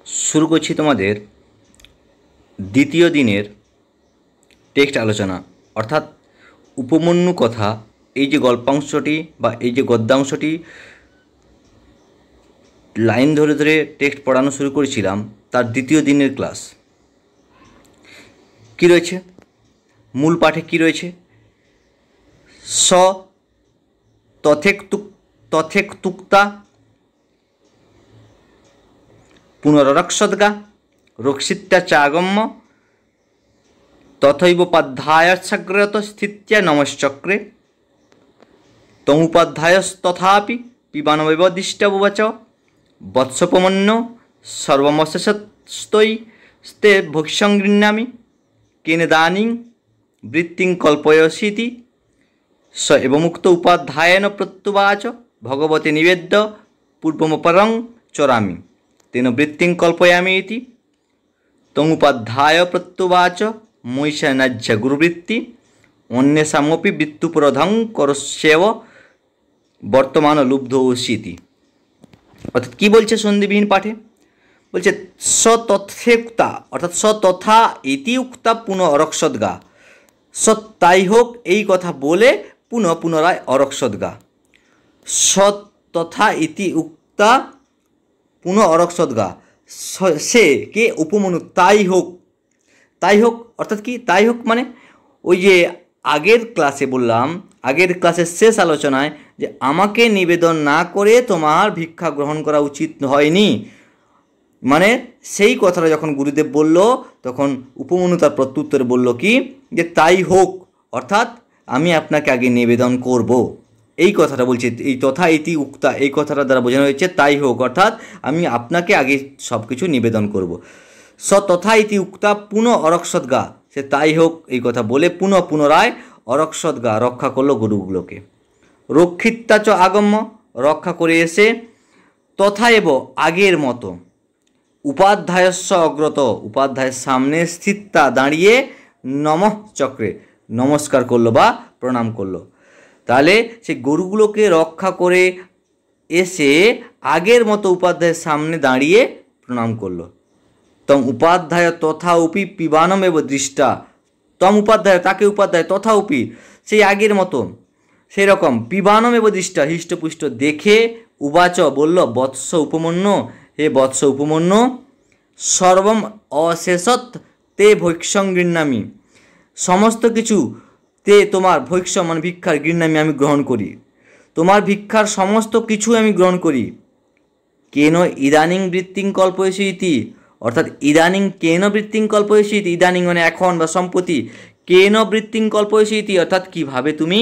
শুরু করছি তোমাদের দ্বিতীয় দিনের টেক্সট আলোচনা, অর্থাৎ উপমন্যু কথা। এই যে গল্পাংশটি বা এই যে গদ্যাংশটি লাইন ধরে ধরে টেক্সট পড়ানো শুরু করেছিলাম, তার দ্বিতীয় দিনের ক্লাস। কি রয়েছে মূল পাঠে? কি রয়েছে? স তথেক্তুক্তা পুনররক্ষদ্গা রক্ষিত্যা চাগম্য তথৈবোপাধ্যায়স্যাগ্রত স্থিত্যা নমশ্চক্রে তমুপাধ্যায়স্তথাপি পিবানমেব দিষ্টবুবাচ বৎসোপমন্য সর্বমশেষস্তৈ স্তে ভক্ষ্যং গৃহ্ণামি কেনেদানীং বৃত্তিং কল্পয়সীতি স এবমুক্ত উপাধ্যায়েন প্রত্যুবাচ ভগবতে নিবেদ্য পূর্বমপরং চরামি তেন বৃত্তিং কল্পয়ামি ইতি তমুপাধ্যায় প্রত্যুবাচ মৈষা নাজ্য গুরুবৃত্তি অন্যেষামপি বৃত্তুপরধং করস্যেব বর্তমান লুব্ধ অসীতি। অর্থাৎ কী বলছে সন্ধিবিহীন পাঠে? বলছে স তথেক্তা, অর্থাৎ স তথা ইতি উক্তা পুনঃ অরক্ষদ্গা। স তাই হোক এই কথা বলে পুনরায় অরক্ষদ্গা। স তথা ইতি উক্তা পুনঃ অরক্ষদ্গা। সে কে? উপমন্যু। তাই হোক, তাই হোক অর্থাৎ কি? তাই হোক মানে ওই যে আগের ক্লাসে বললাম, আগের ক্লাসের শেষ আলোচনায় যে আমাকে নিবেদন না করে তোমার ভিক্ষা গ্রহণ করা উচিত হয়নি, মানে সেই কথাটা যখন গুরুদেব বলল তখন উপমন্যু তার প্রত্যুত্তরে বলল কি, যে তাই হোক, অর্থাৎ আমি আপনাকে আগে নিবেদন করব। এই কথাটা বলছে, এই তথা ইতি উক্তা এই কথাটা দ্বারা বোঝানো হয়েছে তাই হোক, অর্থাৎ আমি আপনাকে আগে সব কিছু নিবেদন করব। স তথা ইতি উক্তা পুনঃ অরক্ষদ্গা, সে তাই হোক এই কথা বলে পুনরায় অরক্ষদ্গা রক্ষা করলো গরুগুলোকে। রক্ষিত্যাচ আগম্য, রক্ষা করে এসে, তথা এব আগের মতো, উপাধ্যায়স্য অগ্রত, উপাধ্যায়ের সামনে স্থিতা দাঁড়িয়ে, নমঃ চক্রে নমস্কার করলো বা প্রণাম করলো। তাহলে সে গরুগুলোকে রক্ষা করে এসে আগের মতো উপাধ্যায়ের সামনে দাঁড়িয়ে প্রণাম করলো। তম উপাধ্যায় তথা উপি পিবানম এব দৃষ্টা, তম উপাধ্যায় তাকে উপাধ্যায় তথা উপি সেই আগের মতো সেই রকম পিবানম এব দৃষ্টা হৃষ্টপুষ্ট দেখে, উবাচ বলল, বৎস উপমন্য, হে বৎস উপমন্য, সর্বম অশেষত তে ভৈক্ষং গৃহ্ণামি, সমস্ত কিছু তে তোমার ভৈক্ষ মানে ভিক্ষার, গৃহ্ণামি আমি গ্রহণ করি, তোমার ভিক্ষার সমস্ত কিছু আমি গ্রহণ করি। কেন ইদানিং বৃত্তিং কল্পয়সী ইতি, অর্থাৎ ইদানিং কেন বৃত্তিং কল্পয়সী ইতি, ইদানিং মানে এখন বা সম্প্রতি, কেন বৃত্তিং কল্পয়সী ইতি অর্থাৎ কীভাবে তুমি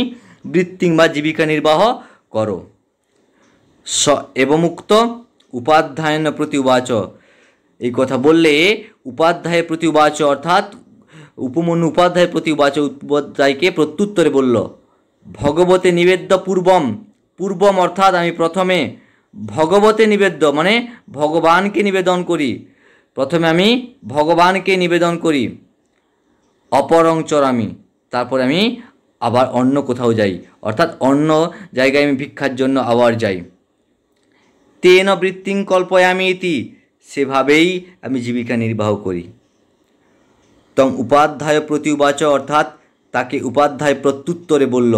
বৃত্তিং বা জীবিকা নির্বাহ করো। স এবমুক্ত উপাধ্যায়ন প্রতি উবাচ, এই কথা বললে উপাধ্যায়ের প্রতি উবাচ, অর্থাৎ উপমন্যু উপাধ্যায়ের প্রতি উবাচ, উপাধ্যায়কে প্রত্যুত্তরে বলল, ভগবতে নিবেদ্য পূর্বম, পূর্বম অর্থাৎ আমি প্রথমে, ভগবতে নিবেদ্য মানে ভগবানকে নিবেদন করি, প্রথমে আমি ভগবানকে নিবেদন করি, অপরং চরামি তারপরে আমি আবার অন্য কোথাও যাই, অর্থাৎ অন্য জায়গায় আমি ভিক্ষার জন্য আবার যাই। তেন বৃত্তিং কল্পয়ামি ইতি, সেভাবেই আমি জীবিকা নির্বাহ করি। তম উপাধ্যায় প্রতি উবাচ, অর্থাৎ তাকে উপাধ্যায় প্রত্যুত্তরে বলল,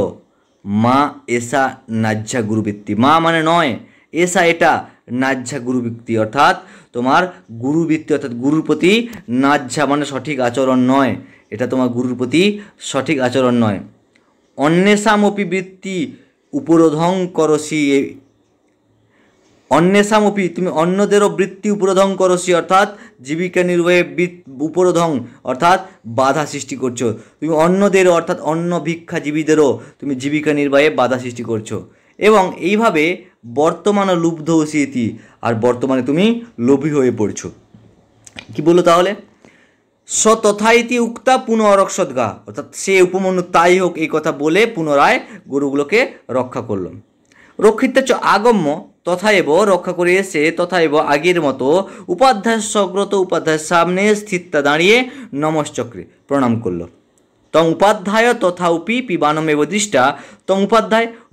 মা এসা নাজ্ঝা গুরুবৃত্তি, মা মানে নয়, এসা এটা, নাজ্ঝা গুরুবৃত্তি অর্থাৎ তোমার গুরুবৃত্তি, অর্থাৎ গুরুর প্রতি নাজ্ঝা মানে সঠিক আচরণ নয়, এটা তোমার গুরুর প্রতি সঠিক আচরণ নয়। অন্যেষামপি বৃত্তি উপরোধং করসি, অন্যেষামপি তুমি অন্যদেরও বৃত্তি উপরোধং করসি, অর্থাৎ জীবিকা নির্বাহে উপরোধং অর্থাৎ বাধা সৃষ্টি করছো, তুমি অন্যদেরও অর্থাৎ অন্য ভিক্ষাজীবীদেরও তুমি জীবিকা নির্বাহে বাধা সৃষ্টি করছো, এবং এইভাবে বর্তমানে লুব্ধ অসীতি, আর বর্তমানে তুমি লোভী হয়ে পড়ছো। কি বললো তাহলে? স তথা ইতি উক্তা পুনঃ অরক্ষদ্গা, অর্থাৎ সে উপমন্যু তাই হোক এই কথা বলে পুনরায় গরুগুলোকে রক্ষা করল। রক্ষিত্যাচ আগম্য, তথা এব রক্ষা করে এসে, তথা এব আগের মতো, উপাধ্যায় সগ্রত উপাধ্যায়ের সামনে স্থিরতা দাঁড়িয়ে নমশ্চক্রে প্রণাম করল। তং উপাধ্যায় তথাপি পিবানমেব দৃষ্টা, তং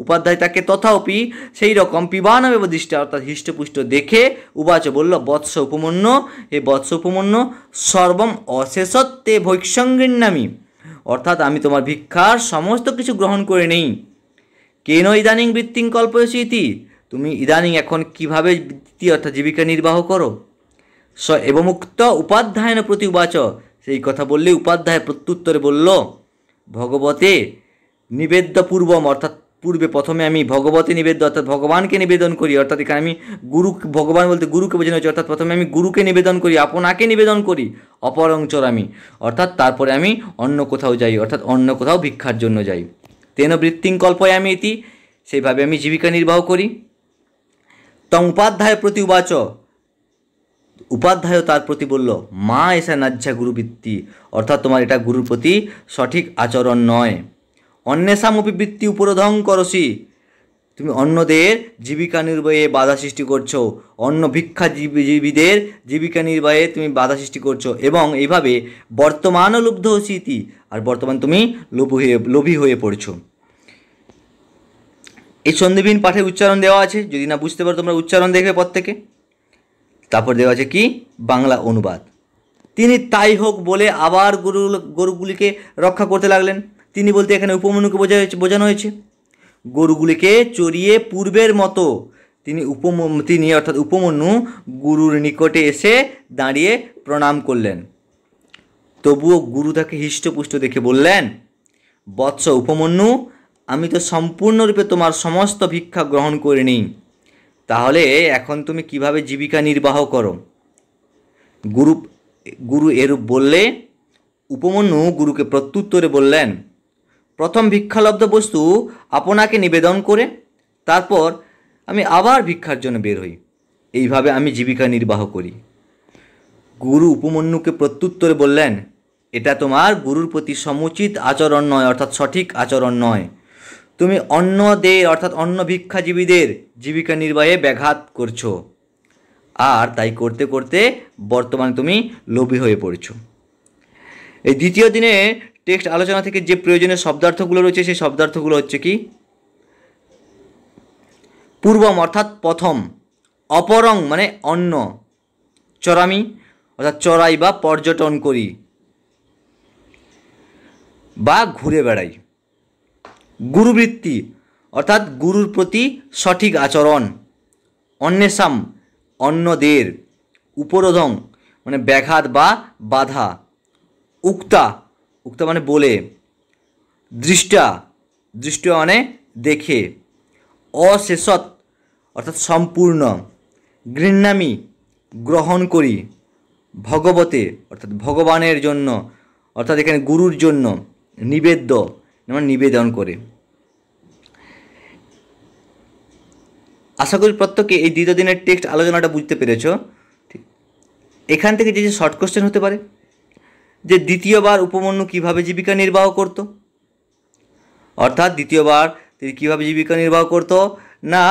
উপাধ্যায় তাকে তথাপি সেই রকম পিবানমেব দৃষ্টা অর্থাৎ হৃষ্টপুষ্ট দেখে উবাচ বলল, বৎস উপমন্য, হে বৎস উপমন্য, সর্বম অশেষত্বে ভৈক্ষং গৃহ্ণামি, অর্থাৎ আমি তোমার ভিক্ষার সমস্ত কিছু গ্রহণ করে নেই। কেন ইদানিং বৃত্তিং কল্পয়সি ইতি, তুমি ইদানিং এখন কিভাবে বৃত্তি অর্থাৎ জীবিকা নির্বাহ করো। স এবমুক্ত উপাধ্যায়ন প্রতি উবাচ, সেই কথা বললে উপাধ্যায় প্রত্যুত্তরে বলল, ভগবতে নিবেদ্য পূর্বম, অর্থাৎ পূর্বে প্রথমে আমি ভগবতে নিবেদ্য অর্থাৎ ভগবানকে নিবেদন করি, অর্থাৎ এখানে আমি গুরু, ভগবান বলতে গুরুকে বোঝানো হচ্ছে, অর্থাৎ প্রথমে আমি গুরুকে নিবেদন করি, আপনাকে নিবেদন করি, অপরং চরামি, অর্থাৎ তারপরে আমি অন্য কোথাও যাই, অর্থাৎ অন্য কোথাও ভিক্ষার জন্য যাই। তেন বৃত্তিং কল্পয়ামি ইতি, সেইভাবে আমি জীবিকা নির্বাহ করি। তং উপাধ্যায় প্রতি উবাচ, উপাধ্যায় তার প্রতি বলল, মা এসা নাজ্জা গুরুবৃত্তি, অর্থাৎ তোমার এটা গুরুর প্রতি সঠিক আচরণ নয়। অন্যেষামপি বৃত্তি উপরোধং করসি, তুমি অন্যদের জীবিকা নির্বাহে বাধা সৃষ্টি করছো, অন্য ভিক্ষাজীবীদের জীবিকা নির্বাহে তুমি বাধা সৃষ্টি করছো, এবং এইভাবে বর্তমানও লুব্ধ হসিতি, আর বর্তমান তুমি লোভী হয়ে পড়ছো। এই সন্ধিবিহীন পাঠের উচ্চারণ দেওয়া আছে, যদি না বুঝতে পারো তোমরা উচ্চারণ দেখবে প্রত্যেকে। তারপর দেওয়া আছে কি বাংলা অনুবাদ। তিনি তাই হোক বলে আবার গরুগুলিকে রক্ষা করতে লাগলেন। তিনি বলতে এখানে উপমন্যুকে বোঝানো হয়েছে। গরুগুলিকে চড়িয়ে পূর্বের মতো তিনি অর্থাৎ উপমন্যু গুরুর নিকটে এসে দাঁড়িয়ে প্রণাম করলেন। তবুও গুরু তাকে হৃষ্টপুষ্ট দেখে বললেন, বৎস উপমন্যু, আমি তো সম্পূর্ণরূপে তোমার সমস্ত ভিক্ষা গ্রহণ করে নিই, তাহলে এখন তুমি কিভাবে জীবিকা নির্বাহ করো। গুরু এরূপ বললে উপমন্যু গুরুকে প্রত্যুত্তরে বললেন, প্রথম ভিক্ষালব্ধ বস্তু আপনাকে নিবেদন করে তারপর আমি আবার ভিক্ষার জন্য বের হই, এইভাবে আমি জীবিকা নির্বাহ করি। গুরু উপমন্যুকে প্রত্যুত্তরে বললেন, এটা তোমার গুরুর প্রতি সমুচিত আচরণ নয়, অর্থাৎ সঠিক আচরণ নয়। তুমি অন্যদের অর্থাৎ অন্য ভিক্ষাজীবীদের জীবিকা নির্বাহে ব্যাঘাত করছো, আর তাই করতে করতে বর্তমানে তুমি লোভী হয়ে পড়ছো। এই দ্বিতীয় দিনে টেক্সট আলোচনা থেকে যে প্রয়োজনীয় শব্দার্থগুলো রয়েছে সেই শব্দার্থগুলো হচ্ছে কি, পূর্বম অর্থাৎ প্রথম, অপরং মানে অন্য, চরামি অর্থাৎ চড়াই বা পর্যটন করি বা ঘুরে বেড়াই, গুরুবৃত্তি অর্থাৎ গুরুর প্রতি সঠিক আচরণ, অন্যেষাম অন্যদের, উপরোধং মানে ব্যাঘাত বা বাধা, উক্তা মানে বলে, দৃষ্টা মানে দেখে, অশেষত অর্থাৎ সম্পূর্ণ, গৃহ্ণামি গ্রহণ করি, ভগবতে অর্থাৎ ভগবানের জন্য, অর্থাৎ এখানে গুরুর জন্য, নিবেদ্য মানে নিবেদন করে। আশা করি প্রত্যেকে এই দ্বিতীয় দিনের টেক্সট আলোচনাটা বুঝতে পেরেছ। ঠিক এখান থেকে যে শর্ট কোশ্চেন হতে পারে যে দ্বিতীয়বার উপমন্যু কীভাবে জীবিকা নির্বাহ করত, অর্থাৎ দ্বিতীয়বার তিনি কীভাবে জীবিকা নির্বাহ করত না,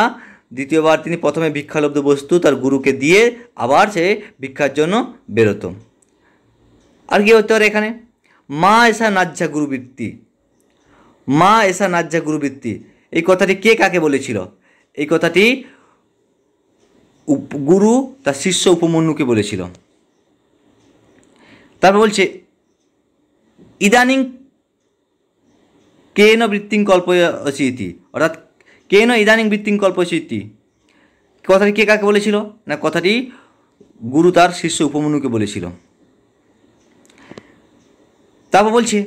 দ্বিতীয়বার তিনি প্রথমে ভিক্ষালব্ধ বস্তু তার গুরুকে দিয়ে আবার সে ভিক্ষার জন্য বেরোতো। আর কি হতে পারে এখানে, মা এসা নাজ্জা গুরুবৃত্তি, মা এসা নাজ্জা গুরুবৃত্তি, এই কথাটি কে কাকে বলেছিল? এই কথাটি গুরু তার শিষ্য উপমন্যুকে বলেছিল। তারপর বলছে ইদানিং কেন বৃত্তিং কল্পয়সি ইতি, অর্থাৎ কেন ইদানিং বৃত্তিং কল্পয়সি ইতি, কথাটি কে কাকে বলেছিল না, কথাটি গুরু তার শিষ্য উপমন্যুকে বলেছিল। তারপর বলছে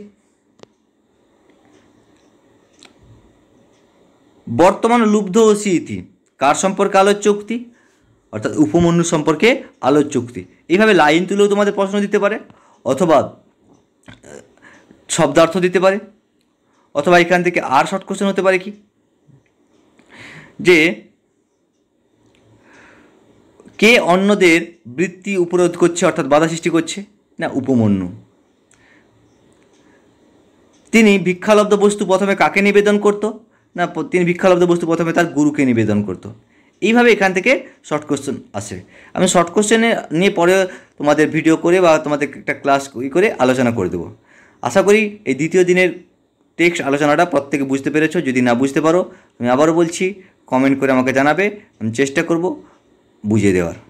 বর্তমান লুব্ধ অসি ইতি, কার সম্পর্কে আলোচ্য উক্তি, অর্থাৎ উপমন্যু সম্পর্কে আলোচ্য উক্তি। এইভাবে লাইন তুলেও তোমাদের প্রশ্ন দিতে পারে, অথবা শব্দার্থ দিতে পারে, অথবা এখান থেকে আর শর্ট কোশ্চেন হতে পারে কি যে কে অন্যদের বৃত্তি উপরোধ করছে অর্থাৎ বাধা সৃষ্টি করছে, না উপমন্যু। তিনি ভিক্ষালব্ধ বস্তু প্রথমে কাকে নিবেদন করত, না তিনি ভিক্ষালব্ধ বস্তু প্রথমে তার গুরুকে নিবেদন করত। এইভাবে এখান থেকে শর্ট কোশ্চেন আসে। আমি শর্ট কোশ্চেনে নিয়ে পরে তোমাদের ভিডিও করে বা তোমাদের একটা ক্লাস করে আলোচনা করে দেবো। আশা করি এই দ্বিতীয় দিনের টেক্সট আলোচনাটা প্রত্যেকে বুঝতে পেরেছো। যদি না বুঝতে পারো আমি আবারও বলছি, কমেন্ট করে আমাকে জানাবে, আমি চেষ্টা করব বুঝিয়ে দেওয়ার।